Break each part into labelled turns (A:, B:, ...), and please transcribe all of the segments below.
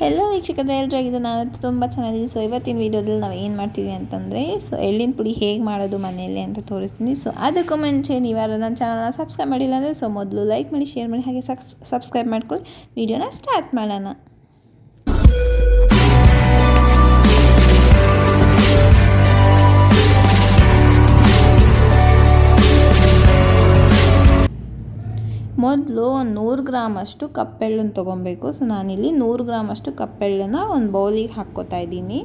A: Hello ವೀಕ್ಷಕರೇ, ಎಲ್ಲರೂ ಆಗಿದೆ. ನಾನು ತುಂಬ ಚೆನ್ನಾಗಿದ್ದೀನಿ. ಸೊ ಇವತ್ತಿನ ವೀಡಿಯೋದಲ್ಲಿ ನಾವು ಏನು ಮಾಡ್ತೀವಿ ಅಂತಂದರೆ, ಸೊ ಎಳ್ಳಿನ ಪುಡಿ ಹೇಗೆ ಮಾಡೋದು ಮನೆಯಲ್ಲಿ ಅಂತ ತೋರಿಸ್ತೀನಿ. ಸೊ ಅದಕ್ಕೂ ಮುಂಚೆ ನೀವು ಯಾರು ನನ್ನ ಚಾನಲ್ನ ಸಬ್ಸ್ಕ್ರೈಬ್ ಮಾಡಿಲ್ಲ ಅಂದರೆ ಸೊ ಮೊದಲು ಲೈಕ್ ಮಾಡಿ, ಶೇರ್ ಮಾಡಿ, ಹಾಗೆ ಸಬ್ಸ್ಕ್ರೈಬ್ ಮಾಡ್ಕೊಳ್ಳಿ. ವೀಡಿಯೋನ ಸ್ಟಾರ್ಟ್ ಮಾಡೋಣ. ಮೊದಲು ಒಂದು 100 ಗ್ರಾಮಷ್ಟು ಕಪ್ಪೆಳ್ಳನ್ನು ತೊಗೊಬೇಕು. ಸೊ ನಾನಿಲ್ಲಿ 100 ಗ್ರಾಮಷ್ಟು ಕಪ್ಪೆಳ್ಳನ್ನು ಒಂದು ಬೌಲಿಗೆ ಹಾಕ್ಕೋತಾ ಇದ್ದೀನಿ.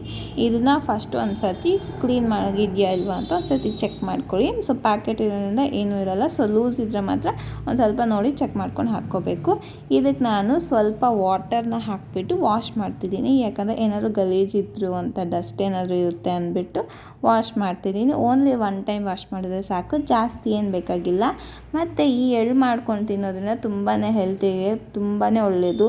A: ಇದನ್ನು ಫಸ್ಟ್ ಒಂದು ಸರ್ತಿ ಕ್ಲೀನ್ ಮಾಡಿದೆಯಾ ಇಲ್ವಾ ಅಂತ ಒಂದು ಸರ್ತಿ ಚೆಕ್ ಮಾಡ್ಕೊಳ್ಳಿ. ಸೊ ಪ್ಯಾಕೆಟ್ ಇರೋದ್ರಿಂದ ಏನೂ ಇರೋಲ್ಲ. ಸೊ ಲೂಸ್ ಇದ್ದರೆ ಮಾತ್ರ ಒಂದು ಸ್ವಲ್ಪ ನೋಡಿ ಚೆಕ್ ಮಾಡ್ಕೊಂಡು ಹಾಕ್ಕೋಬೇಕು. ಇದಕ್ಕೆ ನಾನು ಸ್ವಲ್ಪ ವಾಟರ್ನ ಹಾಕಿಬಿಟ್ಟು ವಾಶ್ ಮಾಡ್ತಿದ್ದೀನಿ. ಯಾಕಂದರೆ ಏನಾದರೂ ಗಲೀಜಿದ್ರು ಅಂತ, ಡಸ್ಟ್ ಏನಾದರೂ ಇರುತ್ತೆ ಅಂದ್ಬಿಟ್ಟು ವಾಶ್ ಮಾಡ್ತಿದ್ದೀನಿ. ಓನ್ಲಿ 1 ಟೈಮ್ ವಾಶ್ ಮಾಡಿದ್ರೆ ಸಾಕು, ಜಾಸ್ತಿ ಏನು ಬೇಕಾಗಿಲ್ಲ. ಮತ್ತು ಈ ಎಳ್ಳು ಮಾಡ್ಕೊಂಡು ತಿನ್ನೋದ್ರಿಂದ ತುಂಬಾ ಹೆಲ್ತಿಗೆ ತುಂಬಾ ಒಳ್ಳೆಯದು.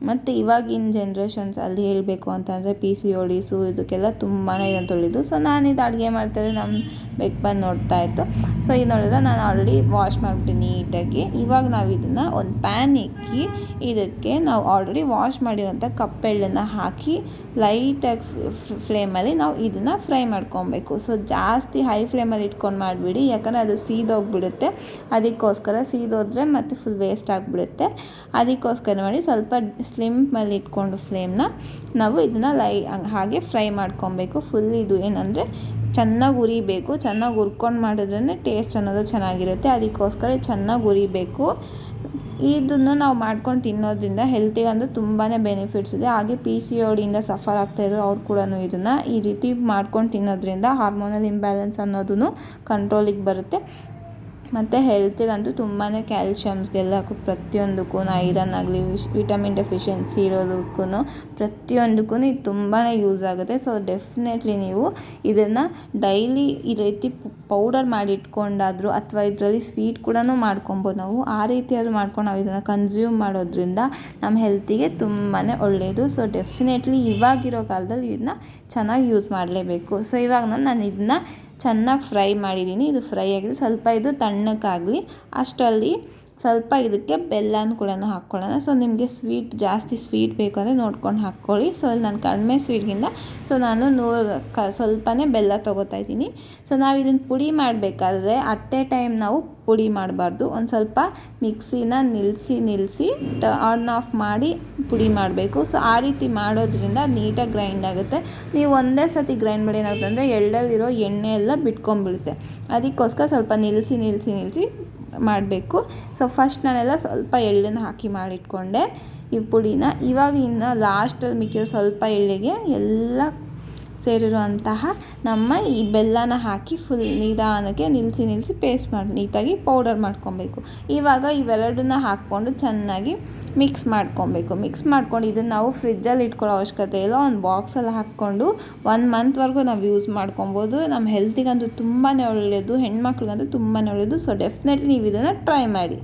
A: ಮತ್ತು ಇವಾಗಿನ ಜನ್ರೇಷನ್ಸಲ್ಲಿ ಹೇಳಬೇಕು ಅಂತಂದರೆ PCODಸು ಇದಕ್ಕೆಲ್ಲ ತುಂಬಾ ಇದಂತ ಒಳ್ಳೆಯದು. ಸೊ ನಾನಿದು ಅಡುಗೆ ಮಾಡ್ತಾರೆ ನಮ್ಮ ಬೆಕ್ ಬಂದು ನೋಡ್ತಾ ಇತ್ತು. ಸೊ ಇದು ನೋಡಿದ್ರೆ ನಾನು ಆಲ್ರೆಡಿ ವಾಶ್ ಮಾಡಿಬಿಟ್ಟು ನೀಟಾಗಿ. ಇವಾಗ ನಾವು ಇದನ್ನು ಒಂದು ಪ್ಯಾನ್ ಇಕ್ಕಿ ಇದಕ್ಕೆ ನಾವು ಆಲ್ರೆಡಿ ವಾಶ್ ಮಾಡಿರೋಂಥ ಕಪ್ಪೆಳ್ಳನ್ನು ಹಾಕಿ ಲೈಟಾಗಿ ಫ್ಲೇಮಲ್ಲಿ ನಾವು ಇದನ್ನು ಫ್ರೈ ಮಾಡ್ಕೊಬೇಕು. ಸೊ ಜಾಸ್ತಿ ಹೈ ಫ್ಲೇಮಲ್ಲಿ ಇಟ್ಕೊಂಡು ಮಾಡಿಬಿಡಿ, ಯಾಕಂದರೆ ಅದು ಸೀದೋಗಿಬಿಡುತ್ತೆ. ಅದಕ್ಕೋಸ್ಕರ ಸೀದೋದ್ರೆ ಮತ್ತು ಫುಲ್ ವೇಸ್ಟ್ ಆಗಿಬಿಡುತ್ತೆ. ಅದಕ್ಕೋಸ್ಕರ ಮಾಡಿ ಸ್ವಲ್ಪ ಸ್ಲಿಮ್ಮಲ್ಲಿ ಇಟ್ಕೊಂಡು ಫ್ಲೇಮ್ನ ನಾವು ಇದನ್ನು ಹಾಗೆ ಫ್ರೈ ಮಾಡ್ಕೊಬೇಕು. ಫುಲ್ ಇದು ಏನಂದರೆ ಚೆನ್ನಾಗಿ ಉರಿಬೇಕು. ಚೆನ್ನಾಗಿ ಹುರ್ಕೊಂಡು ಮಾಡಿದ್ರೇ ಟೇಸ್ಟ್ ಅನ್ನೋದು ಚೆನ್ನಾಗಿರುತ್ತೆ. ಅದಕ್ಕೋಸ್ಕರ ಚೆನ್ನಾಗಿ ಉರಿಬೇಕು. ಇದನ್ನು ನಾವು ಮಾಡ್ಕೊಂಡು ತಿನ್ನೋದ್ರಿಂದ ಹೆಲ್ತಿಗಂದು ತುಂಬಾ ಬೆನಿಫಿಟ್ಸ್ ಇದೆ. ಹಾಗೆ PCODಯಿಂದ ಸಫರ್ ಆಗ್ತಾಯಿರೋ ಅವ್ರು ಕೂಡ ಇದನ್ನು ಈ ರೀತಿ ಮಾಡ್ಕೊಂಡು ತಿನ್ನೋದ್ರಿಂದ ಹಾರ್ಮೋನಲ್ ಇಂಬ್ಯಾಲೆನ್ಸ್ ಅನ್ನೋದು ಕಂಟ್ರೋಲಿಗೆ ಬರುತ್ತೆ. ಮತ್ತು ಹೆಲ್ತಿಗಂತೂ ತುಂಬಾ ಕ್ಯಾಲ್ಶಿಯಮ್ಸ್ಗೆಲ್ಲ ಪ್ರತಿಯೊಂದಕ್ಕೂ, ಐರನ್ ಆಗಲಿ, ವಿಟಮಿನ್ ಡೆಫಿಷಿಯನ್ಸಿ ಇರೋದಕ್ಕೂ ಪ್ರತಿಯೊಂದಕ್ಕೂ ಇದು ತುಂಬಾ ಯೂಸ್ ಆಗುತ್ತೆ. ಸೊ ಡೆಫಿನೆಟ್ಲಿ ನೀವು ಇದನ್ನು ಡೈಲಿ ಈ ರೀತಿ ಪೌಡರ್ ಮಾಡಿ ಇಟ್ಕೊಂಡಾದರೂ ಅಥವಾ ಇದರಲ್ಲಿ ಸ್ವೀಟ್ ಕೂಡ ಮಾಡ್ಕೊಬೋದು. ನಾವು ಆ ರೀತಿಯಾದರೂ ಮಾಡ್ಕೊಂಡು ನಾವು ಇದನ್ನು ಕನ್ಸ್ಯೂಮ್ ಮಾಡೋದ್ರಿಂದ ನಮ್ಮ ಹೆಲ್ತಿಗೆ ತುಂಬಾ ಒಳ್ಳೆಯದು. ಸೊ ಡೆಫಿನೆಟ್ಲಿ ಇವಾಗಿರೋ ಕಾಲದಲ್ಲಿ ಇದನ್ನ ಚೆನ್ನಾಗಿ ಯೂಸ್ ಮಾಡಲೇಬೇಕು. ಸೊ ಇವಾಗ ನಾನು ಇದನ್ನ ಚೆನ್ನಾಗಿ ಫ್ರೈ ಮಾಡಿದ್ದೀನಿ. ಇದು ಫ್ರೈ ಆಗಿದೆ. ಸ್ವಲ್ಪ ಇದು ತಣ್ಣಕ್ಕಾಗಲಿ, ಅಷ್ಟರಲ್ಲಿ ಸ್ವಲ್ಪ ಇದಕ್ಕೆ ಬೆಲ್ಲನೂ ಕೂಡ ಹಾಕ್ಕೊಳ್ಳೋಣ. ಸೊ ನಿಮಗೆ ಜಾಸ್ತಿ ಸ್ವೀಟ್ ಬೇಕಂದರೆ ನೋಡ್ಕೊಂಡು ಹಾಕ್ಕೊಳ್ಳಿ. ಸೊ ಇಲ್ಲಿ ನಾನು ಕಡಿಮೆ ಸ್ವೀಟ್ಗಿಂತ ನಾನು ಸ್ವಲ್ಪನೇ ಬೆಲ್ಲ ತೊಗೋತಾ ಇದ್ದೀನಿ. ಸೊ ನಾವು ಇದನ್ನು ಪುಡಿ ಮಾಡಬೇಕಾದ್ರೆ ಅಟ್ ಎ ಟೈಮ್ ನಾವು ಪುಡಿ ಮಾಡಬಾರ್ದು. ಒಂದು ಸ್ವಲ್ಪ ಮಿಕ್ಸಿನ ನಿಲ್ಲಿಸಿ ಆನ್ ಆಫ್ ಮಾಡಿ ಪುಡಿ ಮಾಡಬೇಕು. ಸೊ ಆ ರೀತಿ ಮಾಡೋದ್ರಿಂದ ನೀಟಾಗಿ ಗ್ರೈಂಡ್ ಆಗುತ್ತೆ. ನೀವು ಒಂದೇ ಸತಿ ಗ್ರೈಂಡ್ ಮಾಡಿ ಏನಾಗುತ್ತೆ ಅಂದರೆ ಎಳ್ಳಲ್ಲಿರೋ ಎಣ್ಣೆ ಎಲ್ಲ ಬಿಟ್ಕೊಂಡ್ಬಿಡುತ್ತೆ. ಅದಕ್ಕೋಸ್ಕರ ಸ್ವಲ್ಪ ನಿಲ್ಲಿಸಿ ಮಾಡಬೇಕು. ಸೊ ಫಸ್ಟ್ ನಾನೆಲ್ಲ ಸ್ವಲ್ಪ ಎಳ್ಳನ್ನು ಹಾಕಿ ಮಾಡಿಟ್ಕೊಂಡೆ ಈ ಪುಡಿನ. ಇವಾಗ ಇನ್ನು ಲಾಸ್ಟಲ್ಲಿ ಮಿಕ್ಕಿರೋ ಸ್ವಲ್ಪ ಎಳ್ಳಿಗೆ ಎಲ್ಲ ಸೇರಿರುವಂತಹ ನಮ್ಮ ಈ ಬೆಲ್ಲನ ಹಾಕಿ ಫುಲ್ ನಿಧಾನಕ್ಕೆ ನಿಲ್ಲಿಸಿ ಪೇಸ್ಟ್ ಮಾಡಿ ನೀಟಾಗಿ ಪೌಡರ್ ಮಾಡ್ಕೊಬೇಕು. ಇವಾಗ ಇವೆರಡನ್ನ ಹಾಕ್ಕೊಂಡು ಚೆನ್ನಾಗಿ ಮಿಕ್ಸ್ ಮಾಡ್ಕೊಂಡು ಇದನ್ನು ನಾವು ಫ್ರಿಜ್ಜಲ್ಲಿ ಇಟ್ಕೊಳ್ಳೋ ಅವಶ್ಯಕತೆ ಇಲ್ಲ. ಒಂದು ಬಾಕ್ಸಲ್ಲಿ ಹಾಕ್ಕೊಂಡು 1 ಮಂತ್ವರೆಗೂ ನಾವು ಯೂಸ್ ಮಾಡ್ಕೊಬೋದು. ನಮ್ಮ ಹೆಲ್ತಿಗಂತೂ ತುಂಬಾ ಒಳ್ಳೆಯದು, ಹೆಣ್ಮಕ್ಳಿಗಂತೂ ತುಂಬಾ ಒಳ್ಳೆಯದು. ಸೊ ಡೆಫಿನೆಟ್ಲಿ ನೀವು ಇದನ್ನು ಟ್ರೈ ಮಾಡಿ.